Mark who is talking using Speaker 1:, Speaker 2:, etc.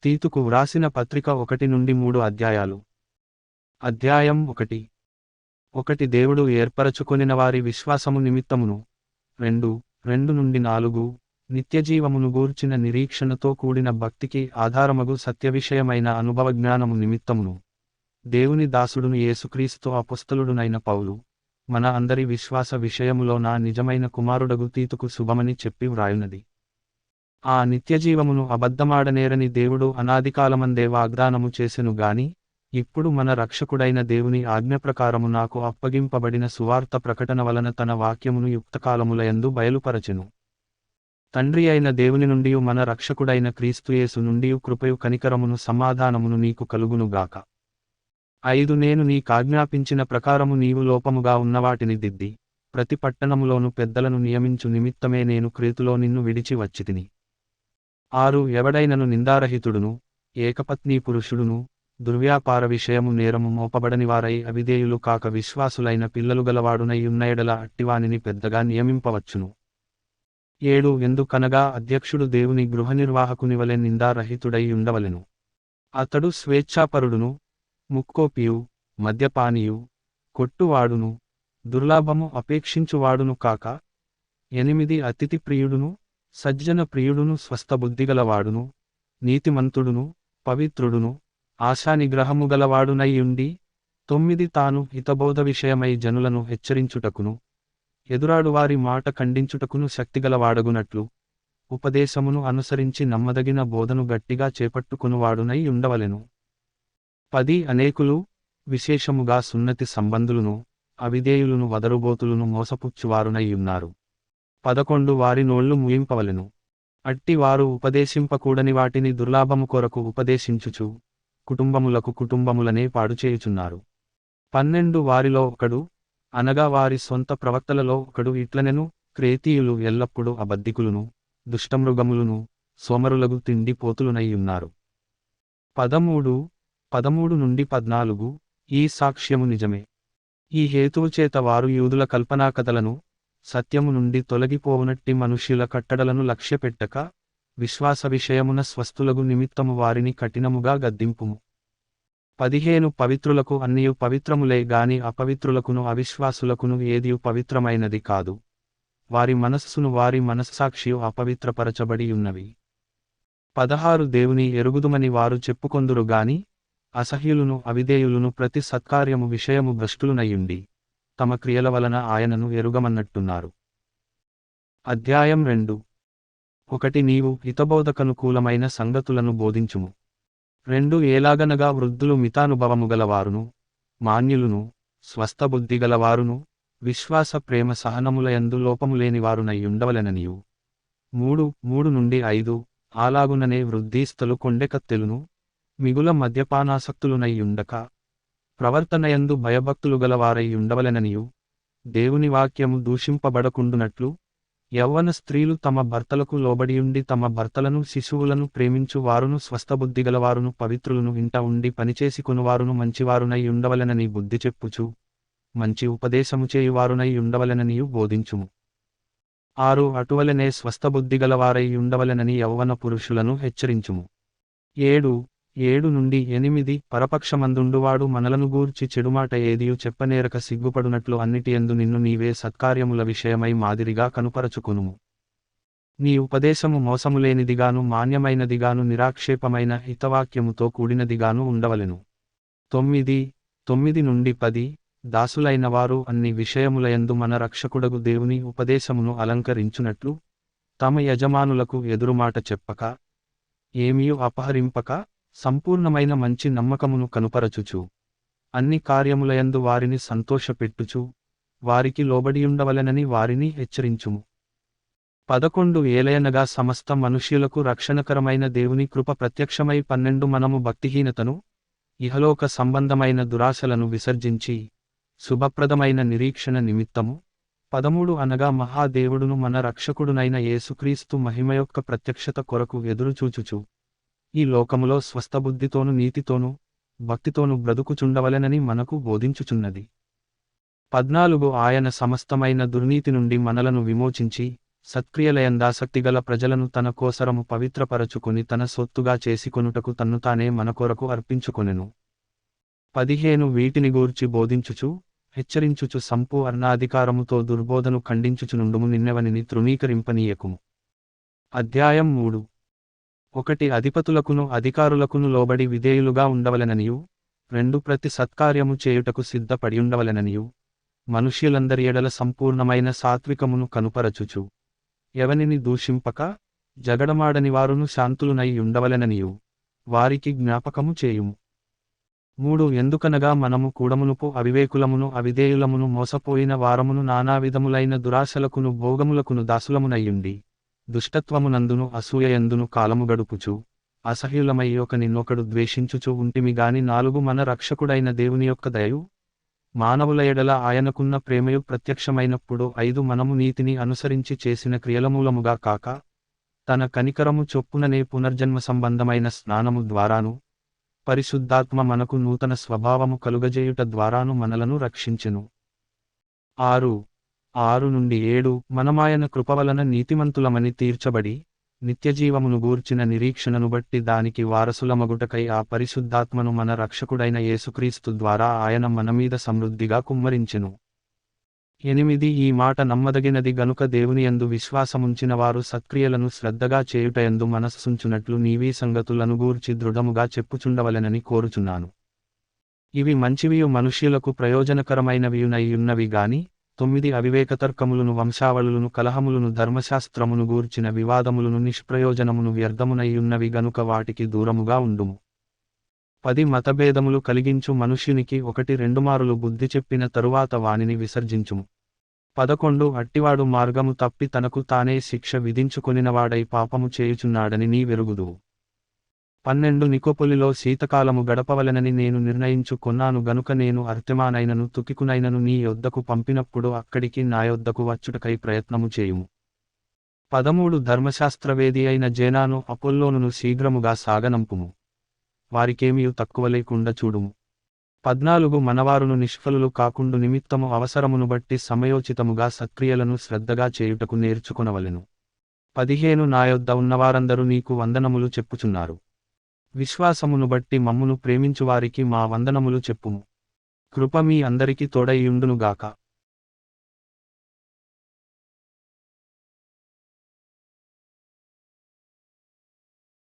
Speaker 1: తీతుకు వ్రాసిన పత్రిక 1-3 అధ్యాయాలు. అధ్యాయం 1. 1 దేవుడు ఏర్పరచుకొనిన వారి విశ్వాసము నిమిత్తమును. 2-4 నిత్యజీవమును గూర్చిన నిరీక్షణతో కూడిన భక్తికి ఆధారమగు సత్యవిషయమైన అనుభవజ్ఞానము నిమిత్తమును. దేవుని దాసుడును యేసుక్రీస్తు అపొస్తలుడునైన పౌలు, మన అందరి విశ్వాస విషయములో నా నిజమైన కుమారుడగు తీతుకు శుభమని చెప్పి వ్రాయునది. ఆ నిత్యజీవమును అబద్ధమాడనేరని దేవుడు అనాదికాలమందే వాగ్దానము చేసెను గాని, ఇప్పుడు మన రక్షకుడైన దేవుని ఆజ్ఞప్రకారము నాకు అప్పగింపబడిన సువార్త ప్రకటన వలన తన వాక్యమును యుక్తకాలములయందు బయలుపరచెను. తండ్రి అయిన దేవుని నుండియు మన రక్షకుడైన క్రీస్తుయేసు నుండియు కృపయు కనికరమును సమాధానమును నీకు కలుగునుగాక. 5 నేను నీకాజ్ఞాపించిన ప్రకారము నీవు లోపముగా ఉన్నవాటిని దిద్ది, ప్రతి పట్టణములోను పెద్దలను నియమించు నిమిత్తమే నేను క్రేతులో నిన్ను విడిచి వచ్చితిని. 6 ఎవడైనను నిందారహితుడును, ఏకపత్నీ పురుషుడును, దుర్వ్యాపార విషయము నేరము మోపబడనివారై అవిధేయులు కాక విశ్వాసులైన పిల్లలు గలవాడునై ఉన్నయెడల అట్టివానిని పెద్దగా నియమింపవచ్చును. 7 ఎందుకనగా అధ్యక్షుడు దేవుని గృహనిర్వాహకునివలె నిందారహితుడై ఉండవలెను. అతడు స్వేచ్ఛాపరుడును, ముక్కోపియు, మద్యపానియు, కొట్టువాడును, దుర్లాభము అపేక్షించువాడును కాక. 8 అతిథి ప్రియుడును, సజ్జన ప్రియుడును, స్వస్థబుద్ధిగలవాడును, నీతిమంతుడును, పవిత్రుడును, ఆశానిగ్రహము గలవాడునై ఉండి. 9 తాను హితబోధ విషయమై జనులను హెచ్చరించుటకును, ఎదురాడువారి మాట ఖండించుటకును శక్తిగలవాడగునట్లు, ఉపదేశమును అనుసరించి నమ్మదగిన బోధను గట్టిగా చేపట్టుకునువాడునై ఉండవలెను. 10 అనేకులు, విశేషముగా సున్నతి సంబంధులును, అవిధేయులును, వదరుబోతులును, మోసపుచ్చువారునై ఉన్నారు. 11 వారి నోళ్లు ముయింపవలెను. అట్టి వారు ఉపదేశింపకూడని వాటిని దుర్లాభము కొరకు ఉపదేశించుచు, కుటుంబములనే పాడుచేయుచున్నారు. 12 వారిలో ఒకడు, అనగా వారి సొంత ప్రవక్తలలో ఒకడు ఇట్లనెను, క్రేతీయులు ఎల్లప్పుడూ అబద్ధికులును, దుష్టమృగములును, సోమరులగు తిండి పోతులునై ఉన్నారు. 13-14 ఈ సాక్ష్యము నిజమే. ఈ హేతువుచేత వారు యూదుల కల్పనాకథలను, సత్యము నుండి తొలగిపోవునట్టి మనుష్యుల కట్టడలను లక్ష్యపెట్టక, విశ్వాస విషయమున స్వస్థులగు నిమిత్తము వారిని కఠినముగా గద్దింపుము. 15 పవిత్రులకు అన్నియు పవిత్రములే గాని అపవిత్రులకును అవిశ్వాసులకును ఏదియు పవిత్రమైనది కాదు. వారి మనస్సును వారి మనస్సాక్షియు అపవిత్రపరచబడి ఉన్నవి. 16 దేవుని ఎరుగుదుమని వారు చెప్పుకొందురు గాని, అసహ్యులును అవిధేయులును ప్రతి సత్కార్యము విషయము భ్రష్టులునయ్యుండి, తమ క్రియల వలన ఆయనను ఎరుగమన్నట్టున్నారు. అధ్యాయం 2. 1 నీవు హితబోధకనుకూలమైన సంగతులను బోధించుము. 2 ఏలాగనగా వృద్ధులు మితానుభవము గలవారును, మాన్యులును, స్వస్థబుద్ధి గలవారును, విశ్వాస ప్రేమ సహనములయందు లోపములేనివారునై ఉండవలెననియు. 3-5 అలాగుననే వృద్ధీస్థలు కొండెకత్తెలును, మిగుల మద్యపానాసక్తులునై ఉండక, ప్రవర్తనయందు భయభక్తులు గలవారై ఉండవలెననియు. దేవుని వాక్యము దూషింపబడకుండునట్లు, యవ్వన స్త్రీలు తమ భర్తలకు లోబడియుండి తమ భర్తలను శిశువులను ప్రేమించు వారును, స్వస్థబుద్ధిగలవారును, పవిత్రులను, ఇంట ఉండి పనిచేసికొనువారును, మంచివారునై ఉండవలెనని బుద్ధి చెప్పుచు, మంచి ఉపదేశము చేయువారునై ఉండవలెననియు బోధించుము. 6 అటువలనే స్వస్థబుద్ధిగలవారై ఉండవలెనని యవ్వన పురుషులను హెచ్చరించుము. 7-8 పరపక్షమందుండువాడు మనలను గూర్చి చెడుమాట ఏదియు చెప్పనేరక సిగ్గుపడునట్లు అన్నిటియందు నిన్ను నీవే సత్కార్యముల విషయమై మాదిరిగా కనుపరచుకొనుము. నీ ఉపదేశము మోసములేనిదిగాను మాన్యమైనదిగాను నిరాక్షేపమైన హితవాక్యముతో కూడినదిగాను ఉండవలెను. 9-10 దాసులైన వారు అన్ని విషయములయందు మన రక్షకుడగు దేవుని ఉపదేశమును అలంకరించునట్లు, తమ యజమానులకు ఎదురుమాట చెప్పక, ఏమియు అపహరింపక, సంపూర్ణమైన మంచి నమ్మకమును కనుపరచుచు, అన్ని కార్యములయందు వారిని సంతోషపెట్టుచు, వారికి లోబడియుండవలెనని వారిని హెచ్చరించుము. 11 ఏలయనగా సమస్త మనుష్యులకు రక్షణకరమైన దేవుని కృప ప్రత్యక్షమై 12 మనము భక్తిహీనతను, ఇహలోక సంబంధమైన దురాశలను విసర్జించి, శుభప్రదమైన నిరీక్షణ నిమిత్తము, 13 అనగా మహాదేవుడును మన రక్షకుడునైన యేసుక్రీస్తు మహిమయొక్క ప్రత్యక్షత కొరకు ఎదురుచూచుచు, ఈ లోకములో స్వస్థబుద్ధితోను నీతితోను భక్తితోను బ్రతుకుచుండవలెనని మనకు బోధించుచున్నది. 14 ఆయన సమస్తమైన దుర్నీతి నుండి మనలను విమోచించి, సత్క్రియలయందాసక్తిగల ప్రజలను తన కోసరము పవిత్రపరచుకొని తన సొత్తుగా చేసుకొనుటకు తన్ను తానే మన కొరకు అర్పించుకొనెను. 15 వీటిని గూర్చి బోధించుచు హెచ్చరించుచు సంపూర్ణాధికారముతో దుర్బోధను ఖండించుచునుండుము, నిన్నెవనిని తృణీకరింపనీయకుము. అధ్యాయం 3. 1 అధిపతులకును అధికారులకును లోబడి విధేయులుగా ఉండవలెననియు. 2 ప్రతి సత్కార్యము చేయుటకు సిద్ధపడియుండవలెననియు. మనుష్యులందరి ఎడల సంపూర్ణమైన సాత్వికమును కనుపరచుచు ఎవనిని దూషింపక జగడమాడని వారును శాంతులునై ఉండవలెననియు వారికి జ్ఞాపకము చేయుము. 3 ఎందుకనగా మనము కూడమునుపు అవివేకులమును అవిధేయులమును మోసపోయిన వారమును నానావిధములైన దురాశలకును భోగములకును దాసులమునయ్యుండి దుష్టత్వమునందును అసూయయందును కాలము గడుపుచు అసహ్యులమై ఒకనిన్నొకడు ద్వేషించుచు ఉంటిమి గాని 4 మన రక్షకుడైన దేవుని యొక్క దయయు మానవుల ఎడల ఆయనకున్న ప్రేమయు ప్రత్యక్షమైనప్పుడు 5 మనము నీతిని అనుసరించి చేసిన క్రియలమూలముగా కాక తన కనికరము చొప్పుననే పునర్జన్మ సంబంధమైన స్నానము ద్వారాను పరిశుద్ధాత్మ మనకు నూతన స్వభావము కలుగజేయుట ద్వారాను మనలను రక్షించెను. 6 నుండి 7 మనమాయన కృపవలన నీతిమంతులమని తీర్చబడి నిత్యజీవమును గూర్చిన నిరీక్షణను బట్టి దానికి వారసులమగుటకై ఆ పరిశుద్ధాత్మను మన రక్షకుడైన యేసుక్రీస్తు ద్వారా ఆయన మనమీద సమృద్ధిగా కుమ్మరించెను. 8 ఈ మాట నమ్మదగినది గనుక దేవునియందు విశ్వాసముంచిన వారు సత్క్రియలను శ్రద్ధగా చేయుటయందు మనస్సుంచునట్లు నీవీ సంగతులను గూర్చి దృఢముగా చెప్పుచుండవలెనని కోరుచున్నాను. ఇవి మంచివియు మనుష్యులకు ప్రయోజనకరమైనవియునయ్యున్నవి గాని 9 అవివేకతర్కములను వంశావళులను కలహములను ధర్మశాస్త్రమును గూర్చిన వివాదములను నిష్ప్రయోజనమును వ్యర్థమునయ్యున్నవి గనుక వాటికి దూరముగా ఉండుము. 10 మతభేదములు కలిగించు మనుష్యునికి 1-2 మారులు బుద్ధి చెప్పిన తరువాత వానిని విసర్జించుము. 11 అట్టివాడు మార్గము తప్పి తనకు తానే శిక్ష విధించుకొనినవాడై పాపము చేయుచున్నాడని నీ వెరుగుదువు. 12 నికోపొలిలో శీతకాలము గడపవలెనని నేను నిర్ణయించుకొన్నాను గనుక నేను అర్తెమానైనను తుకికునైనను నీ యొద్దకు పంపినప్పుడు అక్కడికి నా యొద్దకు వచ్చుటకై ప్రయత్నము చేయుము. 13 ధర్మశాస్త్రవేది అయిన జేనాను అపొల్లోనును శీఘ్రముగా సాగనంపుము. వారికేమియు తక్కువ లేకుండా చూడుము. 14 మనవారును నిష్ఫలులు కాకుండు నిమిత్తము అవసరమును బట్టి సమయోచితముగా సత్క్రియలను శ్రద్ధగా చేయుటకు నేర్చుకొనవలెను. 15 నా యొద్ద ఉన్నవారందరూ నీకు వందనములు చెప్పుచున్నారు. విశ్వాసమును బట్టి మమ్మును ప్రేమించువారికి మా వందనములు చెప్పుము. కృప మీ అందరికి తోడైయుండునుగాక.